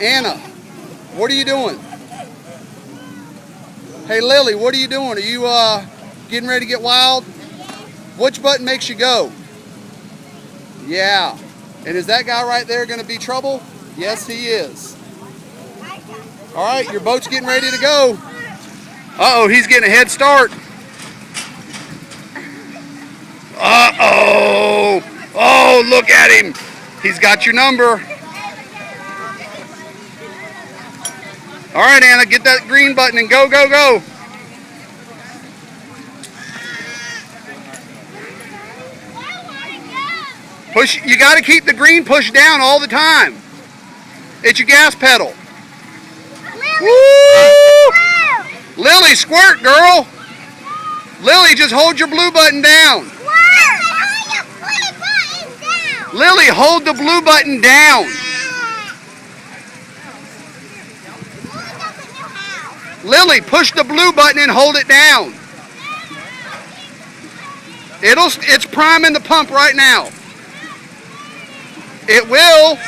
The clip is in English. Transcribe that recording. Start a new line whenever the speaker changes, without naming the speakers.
Anna, what are you doing? Hey Lily, what are you doing? Are you getting ready to get wild? Which button makes you go? Yeah. And is that guy right there going to be trouble? Yes, he is. All right, your boat's getting ready to go. Uh-oh, he's getting a head start. Uh-oh. Oh, look at him. He's got your number. All right, Anna, get that green button and go, go, go. Push. You got to keep the green pushed down all the time. It's your gas pedal. Woo! Lily, squirt, girl. Lily, just hold your blue button down. Lily, hold the blue button down. Lily, push the blue button and hold it down. It's priming the pump right now. It will.